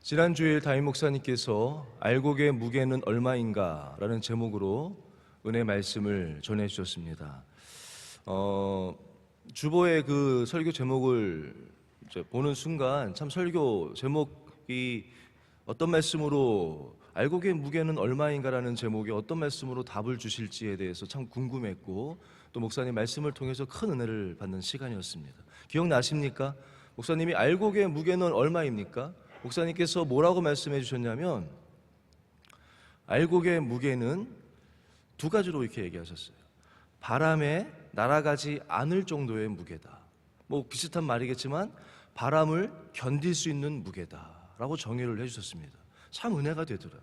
지난 주일 담임 목사님께서 알곡의 무게는 얼마인가 라는 제목으로 은혜 말씀을 전해 주셨습니다. 주보의 그 설교 제목을 보는 순간 참 설교 제목이 어떤 말씀으로 알곡의 무게는 얼마인가 라는 제목에 어떤 말씀으로 답을 주실지에 대해서 참 궁금했고, 또 목사님 말씀을 통해서 큰 은혜를 받는 시간이었습니다. 기억나십니까? 목사님이 알곡의 무게는 얼마입니까? 목사님께서 뭐라고 말씀해 주셨냐면, 알곡의 무게는 두 가지로 이렇게 얘기하셨어요. 바람에 날아가지 않을 정도의 무게다. 뭐 비슷한 말이겠지만 바람을 견딜 수 있는 무게다라고 정의를 해주셨습니다. 참 은혜가 되더라고요.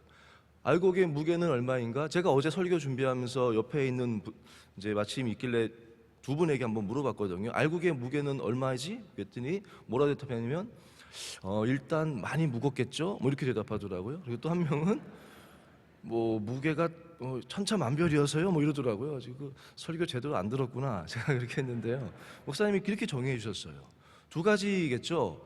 알곡의 무게는 얼마인가? 제가 어제 설교 준비하면서 옆에 있는 이제 마침 있길래 두 분에게 한번 물어봤거든요. 알곡의 무게는 얼마지? 그랬더니 뭐라 대답했냐면 일단 많이 무겁겠죠? 뭐 이렇게 대답하더라고요. 그리고 또 한 명은 뭐 무게가 천차만별이어서요 뭐 이러더라고요. 지금 설교 제대로 안 들었구나 제가 그렇게 했는데요, 목사님이 그렇게 정의해 주셨어요. 두 가지겠죠.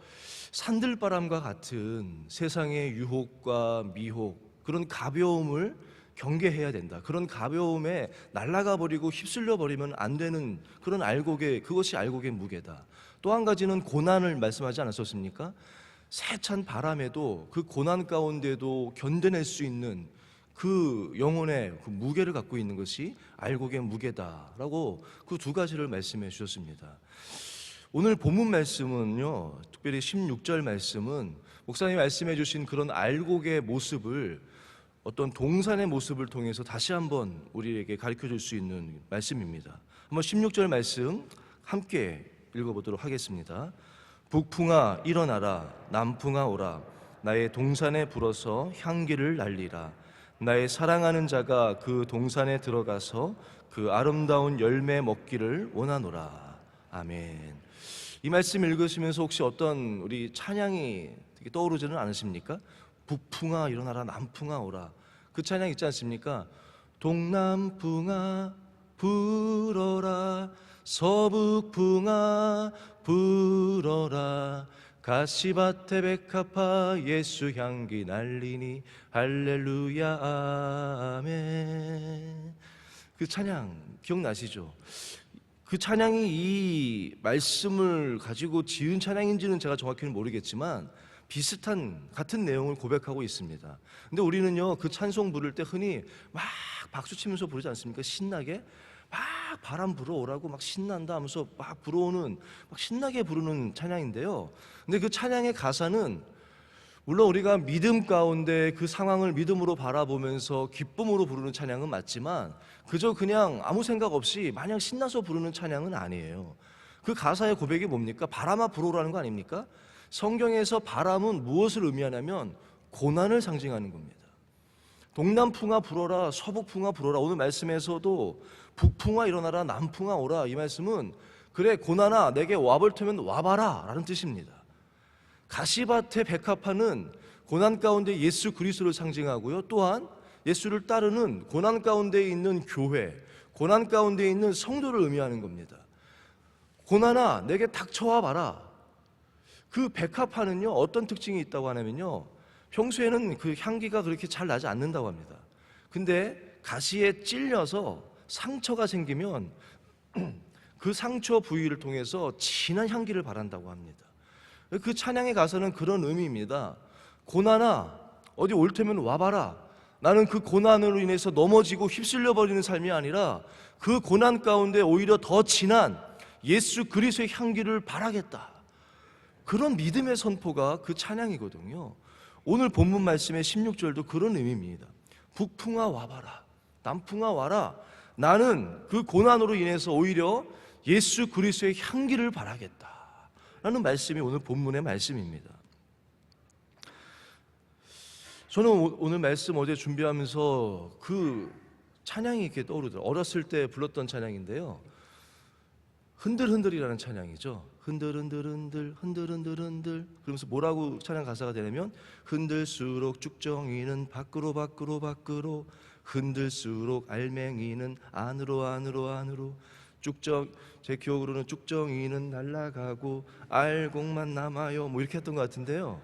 산들바람과 같은 세상의 유혹과 미혹, 그런 가벼움을 경계해야 된다. 그런 가벼움에 날아가 버리고 휩쓸려 버리면 안 되는 그런 그것이 알곡의 무게다. 또 한 가지는 고난을 말씀하지 않았었습니까? 세찬 바람에도 그 고난 가운데도 견뎌낼 수 있는 그 영혼의 그 무게를 갖고 있는 것이 알곡의 무게다라고 그 두 가지를 말씀해 주셨습니다. 오늘 본문 말씀은요, 특별히 16절 말씀은 목사님이 말씀해 주신 그런 알곡의 모습을 어떤 동산의 모습을 통해서 다시 한번 우리에게 가르쳐 줄 수 있는 말씀입니다. 한번 16절 말씀 함께 읽어보도록 하겠습니다. 북풍아 일어나라, 남풍아 오라, 나의 동산에 불어서 향기를 날리라. 나의 사랑하는 자가 그 동산에 들어가서 그 아름다운 열매 먹기를 원하노라. 아멘. 이 말씀 읽으시면서 혹시 어떤 우리 찬양이 떠오르지는 않으십니까? 북풍아 일어나라, 남풍아 오라. 그 찬양 있지 않습니까? 동남풍아 불어라, 서북풍아 불어라, 가시밭에 백합화 예수 향기 날리니 할렐루야 아멘. 그 찬양 기억나시죠? 그 찬양이 이 말씀을 가지고 지은 찬양인지는 제가 정확히는 모르겠지만 같은 내용을 고백하고 있습니다. 근데 우리는요, 그 찬송 부를 때 흔히 막 박수 치면서 부르지 않습니까? 신나게 막 바람 불어오라고 막 신난다 하면서 막 신나게 부르는 찬양인데요, 근데 그 찬양의 가사는 물론 우리가 믿음 가운데 그 상황을 믿음으로 바라보면서 기쁨으로 부르는 찬양은 맞지만 그저 그냥 아무 생각 없이 마냥 신나서 부르는 찬양은 아니에요. 그 가사의 고백이 뭡니까? 바람아 불어오라는 거 아닙니까? 성경에서 바람은 무엇을 의미하냐면 고난을 상징하는 겁니다. 동남풍아 불어라, 서북풍아 불어라. 오늘 말씀에서도 북풍아 일어나라, 남풍아 오라. 이 말씀은 그래 고난아 내게 와볼 테면 와봐라 라는 뜻입니다. 가시밭의 백합화는 고난 가운데 예수 그리스도를 상징하고요, 또한 예수를 따르는 고난 가운데 있는 교회, 고난 가운데 있는 성도를 의미하는 겁니다. 고난아 내게 닥쳐와 봐라. 그 백합화는요 어떤 특징이 있다고 하냐면요, 평소에는 그 향기가 그렇게 잘 나지 않는다고 합니다. 근데 가시에 찔려서 상처가 생기면 그 상처 부위를 통해서 진한 향기를 발한다고 합니다. 그 찬양의 가사는 그런 의미입니다. 고난아 어디 올 테면 와봐라. 나는 그 고난으로 인해서 넘어지고 휩쓸려 버리는 삶이 아니라 그 고난 가운데 오히려 더 진한 예수 그리스도의 향기를 바라겠다. 그런 믿음의 선포가 그 찬양이거든요. 오늘 본문 말씀의 16절도 그런 의미입니다. 북풍아 와봐라, 남풍아 와라. 나는 그 고난으로 인해서 오히려 예수 그리스도의 향기를 바라겠다 라는 말씀이 오늘 본문의 말씀입니다. 저는 오늘 말씀 어제 준비하면서 그 찬양이 이렇게 떠오르더라고요. 어렸을 때 불렀던 찬양인데요, 흔들흔들이라는 찬양이죠. 흔들흔들흔들 흔들흔들흔들 그러면서 뭐라고 찬양 가사가 되냐면 흔들수록 쭉정이는 밖으로 밖으로 밖으로, 흔들수록 알맹이는 안으로 안으로 안으로, 제 기억으로는 쭉정이는 날아가고 알곡만 남아요 뭐 이렇게 했던 것 같은데요,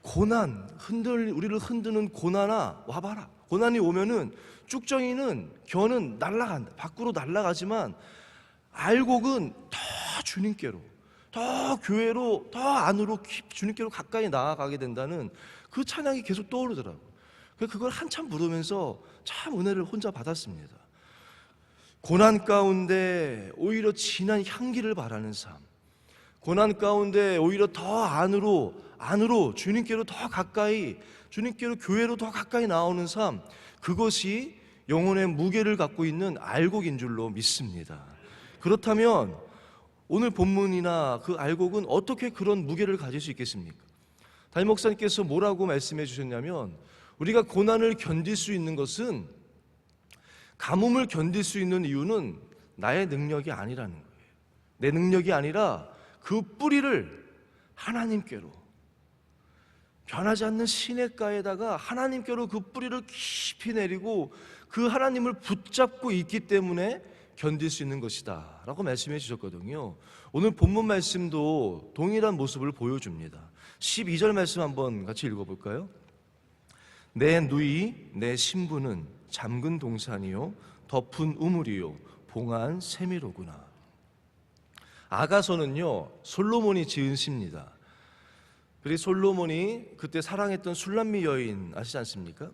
우리를 흔드는 고난아 와봐라. 고난이 오면은 쭉정이는 겨는 날아간다. 밖으로 날아가지만 알곡은 더 주님께로, 더 교회로, 더 안으로 주님께로 가까이 나아가게 된다는 그 찬양이 계속 떠오르더라고요. 그걸 한참 부르면서 참 은혜를 혼자 받았습니다. 고난 가운데 오히려 진한 향기를 바라는 삶, 고난 가운데 오히려 더 안으로 주님께로 더 가까이, 주님께로 교회로 더 가까이 나오는 삶, 그것이 영혼의 무게를 갖고 있는 알곡인 줄로 믿습니다. 그렇다면 오늘 본문이나 그 알곡은 어떻게 그런 무게를 가질 수 있겠습니까? 담임 목사님께서 뭐라고 말씀해 주셨냐면, 우리가 고난을 견딜 수 있는 것은, 가뭄을 견딜 수 있는 이유는 나의 능력이 아니라는 거예요. 내 능력이 아니라 그 뿌리를 하나님께로, 변하지 않는 시냇가에다가 하나님께로 그 뿌리를 깊이 내리고 그 하나님을 붙잡고 있기 때문에 견딜 수 있는 것이다 라고 말씀해 주셨거든요. 오늘 본문 말씀도 동일한 모습을 보여줍니다. 12절 말씀 한번 같이 읽어볼까요? 내 누이 내 신부는 잠근 동산이요 덮은 우물이요 봉한 세미로구나. 아가서는요 솔로몬이 지은 시입니다. 그리고 솔로몬이 그때 사랑했던 술람미 여인 아시지 않습니까?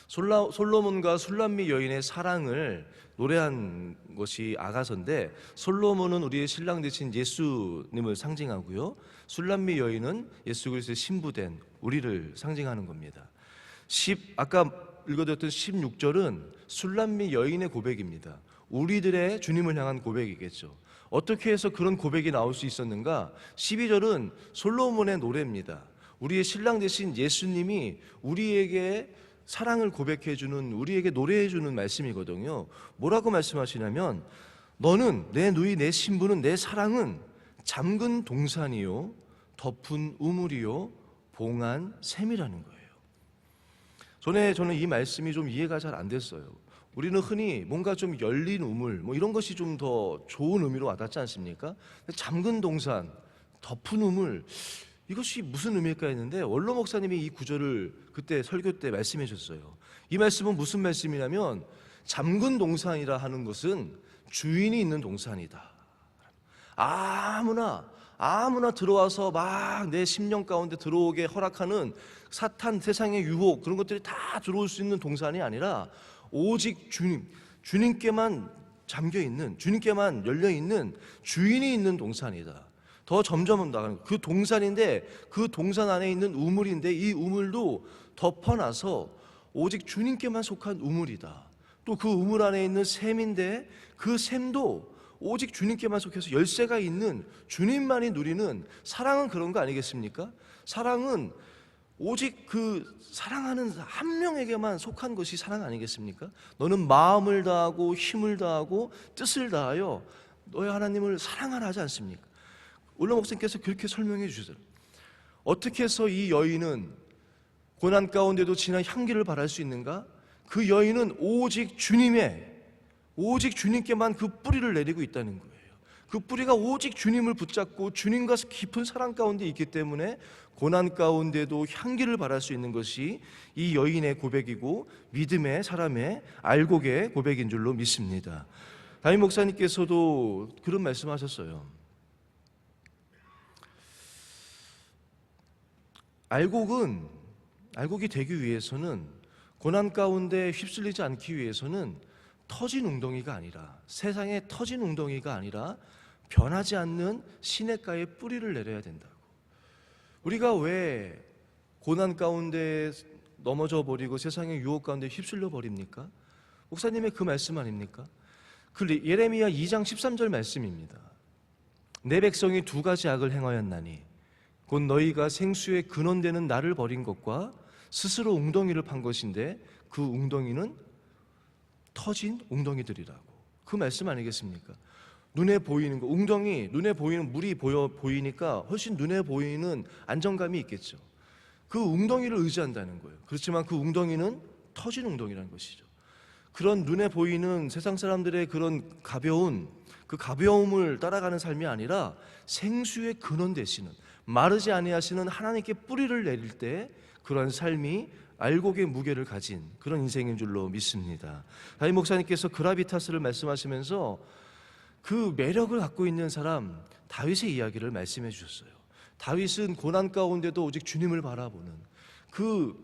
솔로몬과 술람미 여인의 사랑을 노래한 것이 아가서인데, 솔로몬은 우리의 신랑 되신 예수님을 상징하고요, 술람미 여인은 예수 그리스도의 신부된 우리를 상징하는 겁니다. 아까 읽어드렸던 16절은 술람미 여인의 고백입니다. 우리들의 주님을 향한 고백이겠죠. 어떻게 해서 그런 고백이 나올 수 있었는가? 12절은 솔로몬의 노래입니다. 우리의 신랑 되신 예수님이 우리에게 사랑을 고백해주는, 우리에게 노래해주는 말씀이거든요. 뭐라고 말씀하시냐면, 너는 내 누이 내 신부는 내 사랑은 잠근 동산이요 덮은 우물이요 봉한 샘이라는 거예요. 저는 이 말씀이 좀 이해가 잘 안 됐어요. 우리는 흔히 뭔가 좀 열린 우물 이런 것이 좀 더 좋은 의미로 와닿지 않습니까? 잠근 동산, 덮은 우물, 이것이 무슨 의미일까 했는데 원로 목사님이 이 구절을 그때 설교 때 말씀해 주셨어요. 이 말씀은 무슨 말씀이냐면, 잠근 동산이라 하는 것은 주인이 있는 동산이다. 아무나 들어와서 막 내 심령 가운데 들어오게 허락하는 사탄, 세상의 유혹, 그런 것들이 다 들어올 수 있는 동산이 아니라 오직 주님께만 잠겨있는, 주님께만 열려있는 주인이 있는 동산이다. 더 점점 나가는 그 동산인데, 그 동산 안에 있는 우물인데, 이 우물도 덮어놔서 오직 주님께만 속한 우물이다. 또 그 우물 안에 있는 샘인데, 그 샘도 오직 주님께만 속해서 열쇠가 있는 주님만이 누리는, 사랑은 그런 거 아니겠습니까? 사랑은 오직 그 사랑하는 한 명에게만 속한 것이 사랑 아니겠습니까? 너는 마음을 다하고 힘을 다하고 뜻을 다하여 너의 하나님을 사랑하라 하지 않습니까? 원로 목사님께서 그렇게 설명해 주시더라고요. 어떻게 해서 이 여인은 고난 가운데도 진한 향기를 발할 수 있는가? 그 여인은 오직 주님께만 그 뿌리를 내리고 있다는 거예요. 그 뿌리가 오직 주님을 붙잡고 주님과 깊은 사랑 가운데 있기 때문에 고난 가운데도 향기를 발할 수 있는 것이 이 여인의 고백이고, 믿음의 사람의 알곡의 고백인 줄로 믿습니다. 담임 목사님께서도 그런 말씀하셨어요. 알곡이 되기 위해서는, 고난 가운데 휩쓸리지 않기 위해서는 터진 웅덩이가 아니라, 세상에 터진 웅덩이가 아니라 변하지 않는 시냇가에 뿌리를 내려야 된다고. 우리가 왜 고난 가운데 넘어져 버리고 세상의 유혹 가운데 휩쓸려 버립니까? 목사님의 그 말씀 아닙니까? 그 예레미야 2장 13절 말씀입니다. 내 백성이 두 가지 악을 행하였나니 곧 너희가 생수의 근원되는 나를 버린 것과 스스로 웅덩이를 판 것인데, 그 웅덩이는 터진 웅덩이들이라고. 그 말씀 아니겠습니까? 눈에 보이는 거, 웅덩이, 눈에 보이는 물이 보이니까 훨씬 눈에 보이는 안정감이 있겠죠. 그 웅덩이를 의지한다는 거예요. 그렇지만 그 웅덩이는 터진 웅덩이라는 것이죠. 그런 눈에 보이는 세상 사람들의 그런 그 가벼움을 따라가는 삶이 아니라 생수의 근원 되시는, 마르지 아니하시는 하나님께 뿌리를 내릴 때 그러한 삶이 알곡의 무게를 가진 그런 인생인 줄로 믿습니다. 다윗 목사님께서 그라비타스를 말씀하시면서 그 매력을 갖고 있는 사람 다윗의 이야기를 말씀해 주셨어요. 다윗은 고난 가운데도 오직 주님을 바라보는 그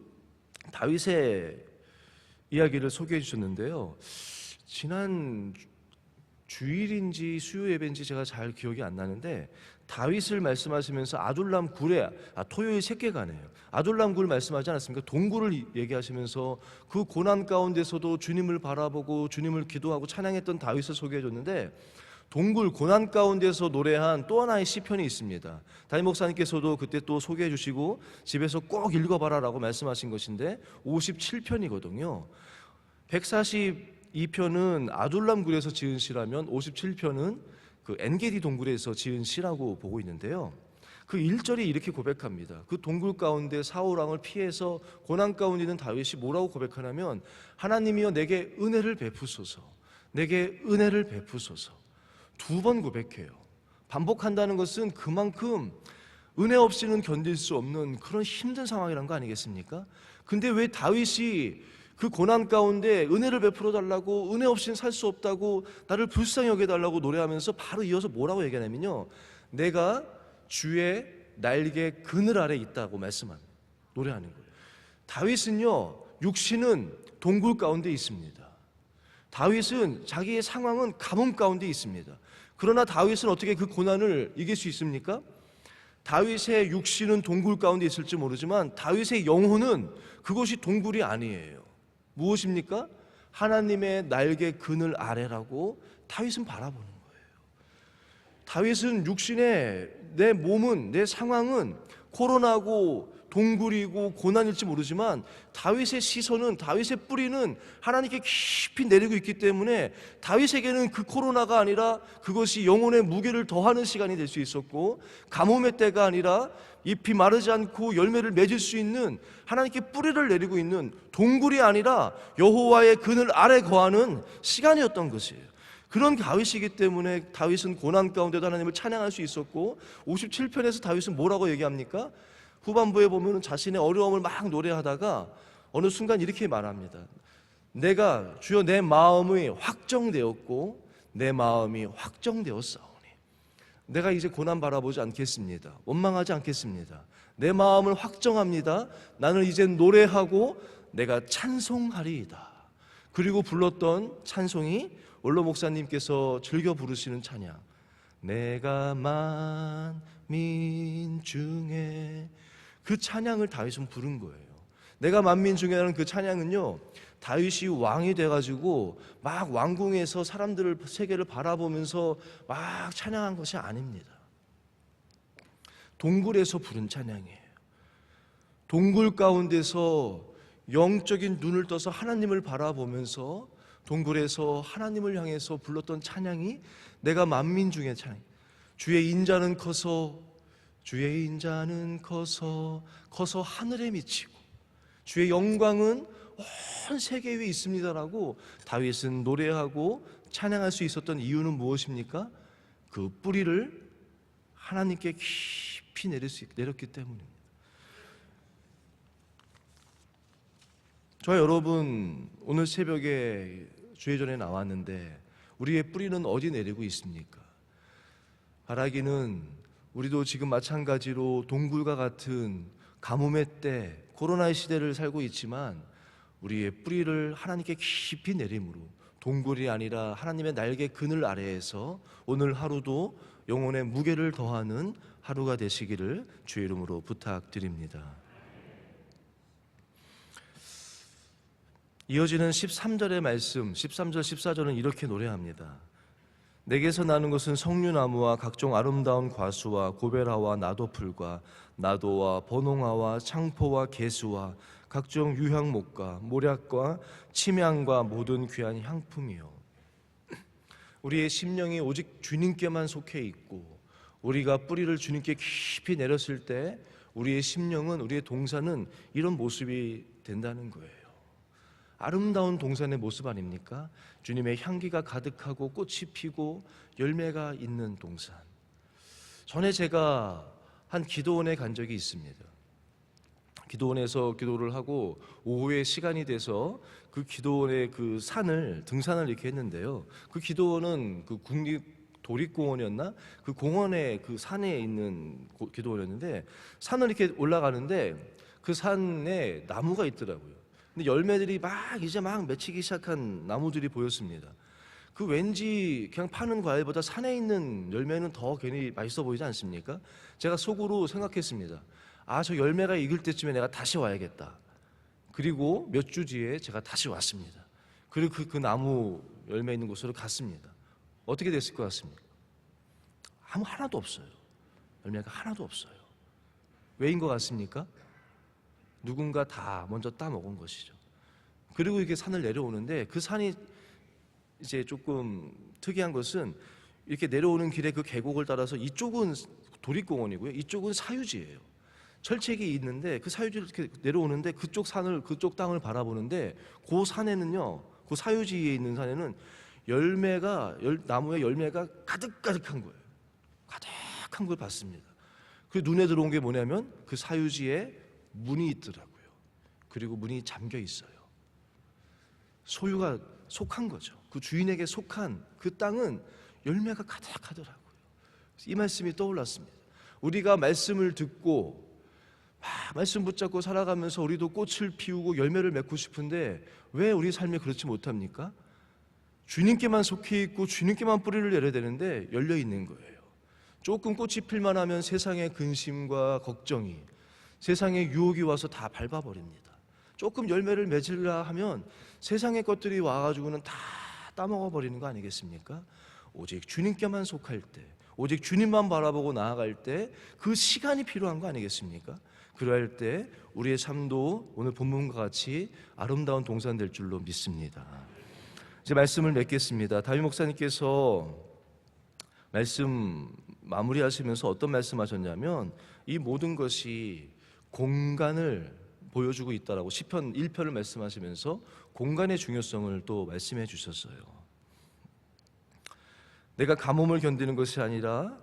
다윗의 이야기를 소개해 주셨는데요. 지난 주일인지 수요 예배인지 제가 잘 기억이 안 나는데 다윗을 말씀하시면서 아둘람 굴에 토요일 새끼가네요. 아둘람 굴 말씀하지 않았습니까? 동굴을 얘기하시면서 그 고난 가운데서도 주님을 바라보고 주님을 기도하고 찬양했던 다윗을 소개해 줬는데 동굴 고난 가운데서 노래한 또 하나의 시편이 있습니다. 다윗 목사님께서도 그때 또 소개해 주시고 집에서 꼭 읽어봐라라고 말씀하신 것인데 57편이거든요. 142편은 아둘람 굴에서 지은 시라면 57편은 그 엔게디 동굴에서 지은 시라고 보고 있는데요. 그 1절이 이렇게 고백합니다. 그 동굴 가운데 사울 왕을 피해서 고난 가운데 있는 다윗이 뭐라고 고백하냐면 하나님이여 내게 은혜를 베푸소서, 내게 은혜를 베푸소서. 2번 고백해요. 반복한다는 것은 그만큼 은혜 없이는 견딜 수 없는 그런 힘든 상황이란 거 아니겠습니까? 근데 왜 다윗이 그 고난 가운데 은혜를 베풀어 달라고, 은혜 없이는 살 수 없다고, 나를 불쌍히 여겨달라고 노래하면서 바로 이어서 뭐라고 얘기하냐면요, 내가 주의 날개 그늘 아래 있다고 노래하는 거예요. 다윗은요, 육신은 동굴 가운데 있습니다. 다윗은 자기의 상황은 가뭄 가운데 있습니다. 그러나 다윗은 어떻게 그 고난을 이길 수 있습니까? 다윗의 육신은 동굴 가운데 있을지 모르지만 다윗의 영혼은 그것이 동굴이 아니에요. 무엇입니까? 하나님의 날개 그늘 아래라고 다윗은 바라보는 거예요. 다윗은 육신의 내 몸은, 내 상황은 코로나고 동굴이고 고난일지 모르지만 다윗의 시선은, 다윗의 뿌리는 하나님께 깊이 내리고 있기 때문에 다윗에게는 그 코로나가 아니라 그것이 영혼의 무게를 더하는 시간이 될 수 있었고, 가뭄의 때가 아니라 잎이 마르지 않고 열매를 맺을 수 있는 하나님께 뿌리를 내리고 있는 동굴이 아니라 여호와의 그늘 아래 거하는 시간이었던 것이에요. 그런 다윗이기 때문에 다윗은 고난 가운데도 하나님을 찬양할 수 있었고, 57편에서 다윗은 뭐라고 얘기합니까? 후반부에 보면 자신의 어려움을 막 노래하다가 어느 순간 이렇게 말합니다. 내가 주여 내 마음이 확정되었고 내 마음이 확정되었사오니 내가 이제 고난 바라보지 않겠습니다. 원망하지 않겠습니다. 내 마음을 확정합니다. 나는 이제 노래하고 내가 찬송하리이다. 그리고 불렀던 찬송이 원로 목사님께서 즐겨 부르시는 찬양, 내가 만민 중에, 그 찬양을 다윗은 부른 거예요. 내가 만민 중에라는 그 찬양은요, 다윗이 왕이 돼가지고 막 왕궁에서 사람들을, 세계를 바라보면서 막 찬양한 것이 아닙니다. 동굴에서 부른 찬양이에요. 동굴 가운데서 영적인 눈을 떠서 하나님을 바라보면서 동굴에서 하나님을 향해서 불렀던 찬양이 내가 만민 중에 찬양. 주의 인자는 커서, 주의 인자는 커서 하늘에 미치고 주의 영광은 온 세계 위에 있습니다라고 다윗은 노래하고 찬양할 수 있었던 이유는 무엇입니까? 그 뿌리를 하나님께 깊이 내렸기 때문입니다. 저 여러분 오늘 새벽에 주회전에 나왔는데 우리의 뿌리는 어디 내리고 있습니까? 바라기는 우리도 지금 마찬가지로 동굴과 같은 가뭄의 때, 코로나의 시대를 살고 있지만 우리의 뿌리를 하나님께 깊이 내림으로 동굴이 아니라 하나님의 날개 그늘 아래에서 오늘 하루도 영혼의 무게를 더하는 하루가 되시기를 주의 이름으로 부탁드립니다. 이어지는 13절의 말씀, 13절, 14절은 이렇게 노래합니다. 내게서 나는 것은 석류나무와 각종 아름다운 과수와 고베라와 나도풀과 나도와 버농화와 창포와 개수와 각종 유향목과 모략과 침향과 모든 귀한 향품이요. 우리의 심령이 오직 주님께만 속해 있고 우리가 뿌리를 주님께 깊이 내렸을 때 우리의 심령은, 우리의 동산은 이런 모습이 된다는 거예요. 아름다운 동산의 모습 아닙니까? 주님의 향기가 가득하고 꽃이 피고 열매가 있는 동산. 전에 제가 한 기도원에 간 적이 있습니다. 기도원에서 기도를 하고 오후에 시간이 돼서 그 기도원의 그 산을 등산을 이렇게 했는데요. 그 기도원은 그 국립 도립공원이었나? 그 공원의 그 산에 있는 기도원이었는데 산을 이렇게 올라가는데 그 산에 나무가 있더라고요. 근데 열매들이 이제 막 맺히기 시작한 나무들이 보였습니다. 그 왠지 그냥 파는 과일보다 산에 있는 열매는 더 괜히 맛있어 보이지 않습니까? 제가 속으로 생각했습니다. 저 열매가 익을 때쯤에 내가 다시 와야겠다. 그리고 몇 주 뒤에 제가 다시 왔습니다. 그리고 그 나무 열매 있는 곳으로 갔습니다. 어떻게 됐을 것 같습니까? 하나도 없어요. 열매가 하나도 없어요. 왜인 것 같습니까? 누군가 다 먼저 따먹은 것이죠. 그리고 이렇게 산을 내려오는데 그 산이 이제 조금 특이한 것은 이렇게 내려오는 길에 그 계곡을 따라서 이쪽은 도립공원이고요. 이쪽은 사유지예요. 철책이 있는데 그 사유지를 이렇게 내려오는데 그쪽 땅을 바라보는데 그 산에는요, 그 사유지에 있는 산에는 나무에 열매가 가득가득한 거예요. 가득한 걸 봤습니다. 그 눈에 들어온 게 뭐냐면 그 사유지에 문이 있더라고요. 그리고 문이 잠겨 있어요. 소유가 속한 거죠. 그 주인에게 속한 그 땅은 열매가 가득하더라고요. 이 말씀이 떠올랐습니다. 우리가 말씀을 듣고 말씀 붙잡고 살아가면서 우리도 꽃을 피우고 열매를 맺고 싶은데 왜 우리 삶이 그렇지 못합니까? 주님께만 속해 있고 주님께만 뿌리를 내려야 되는데 열려 있는 거예요. 조금 꽃이 필만 하면 세상의 근심과 걱정이, 세상의 유혹이 와서 다 밟아버립니다. 조금 열매를 맺으려 하면 세상의 것들이 와가지고는 다 따먹어버리는 거 아니겠습니까? 오직 주님께만 속할 때, 오직 주님만 바라보고 나아갈 때 그 시간이 필요한 거 아니겠습니까? 그럴 때 우리의 삶도 오늘 본문과 같이 아름다운 동산 될 줄로 믿습니다. 이제 말씀을 맺겠습니다. 다윗 목사님께서 말씀 마무리하시면서 어떤 말씀하셨냐면 이 모든 것이 공간을 보여주고 있다라고 시편 1편을 말씀하시면서 공간의 중요성을 또 말씀해 주셨어요. 내가 가뭄을 견디는 것이 아니라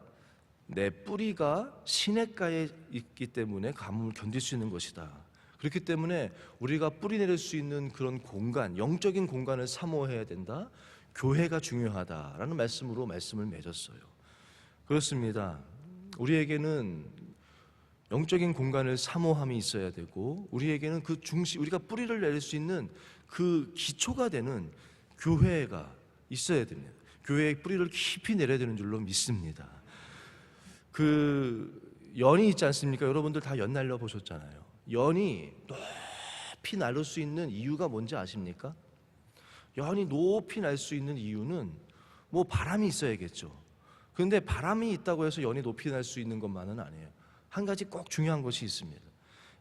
내 뿌리가 시냇가에 있기 때문에 가뭄을 견딜 수 있는 것이다. 그렇기 때문에 우리가 뿌리 내릴 수 있는 그런 공간, 영적인 공간을 사모해야 된다. 교회가 중요하다라는 말씀으로 말씀을 맺었어요. 그렇습니다. 우리에게는 영적인 공간을 사모함이 있어야 되고 우리에게는 그 중심, 우리가 뿌리를 내릴 수 있는 그 기초가 되는 교회가 있어야 됩니다. 교회의 뿌리를 깊이 내려야 되는 줄로 믿습니다. 그 연이 있지 않습니까? 여러분들 다 연 날려 보셨잖아요. 연이 높이 날릴 수 있는 이유가 뭔지 아십니까? 연이 높이 날 수 있는 이유는 뭐 바람이 있어야겠죠. 그런데 바람이 있다고 해서 연이 높이 날 수 있는 것만은 아니에요. 한 가지 꼭 중요한 것이 있습니다.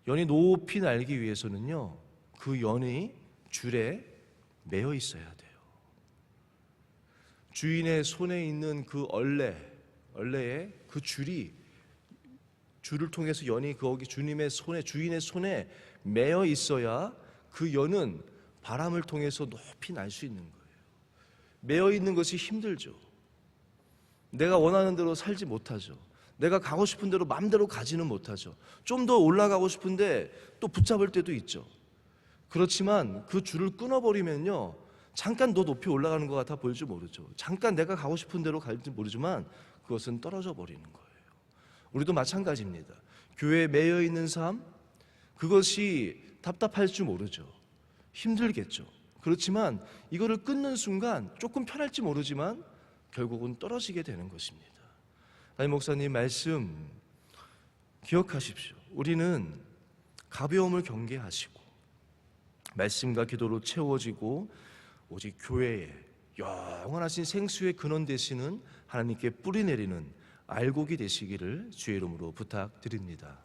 연이 높이 날기 위해서는요, 그 연이 줄에 매여 있어야 돼요. 주인의 손에 있는 그 얼레에 그 줄을 통해서 연이 거기 주인의 손에 매여 있어야 그 연은 바람을 통해서 높이 날 수 있는 거예요. 매여 있는 것이 힘들죠. 내가 원하는 대로 살지 못하죠. 내가 가고 싶은 대로 마음대로 가지는 못하죠. 좀 더 올라가고 싶은데 또 붙잡을 때도 있죠. 그렇지만 그 줄을 끊어버리면요, 잠깐 더 높이 올라가는 것 같아 보일지 모르죠. 잠깐 내가 가고 싶은 대로 갈지 모르지만 그것은 떨어져 버리는 거예요. 우리도 마찬가지입니다. 교회에 매여 있는 삶, 그것이 답답할 줄 모르죠. 힘들겠죠. 그렇지만 이거를 끊는 순간 조금 편할지 모르지만 결국은 떨어지게 되는 것입니다. 다윗 목사님 말씀 기억하십시오. 우리는 가벼움을 경계하시고 말씀과 기도로 채워지고 오직 교회에 영원하신 생수의 근원 되시는 하나님께 뿌리 내리는 알곡이 되시기를 주의 이름으로 부탁드립니다.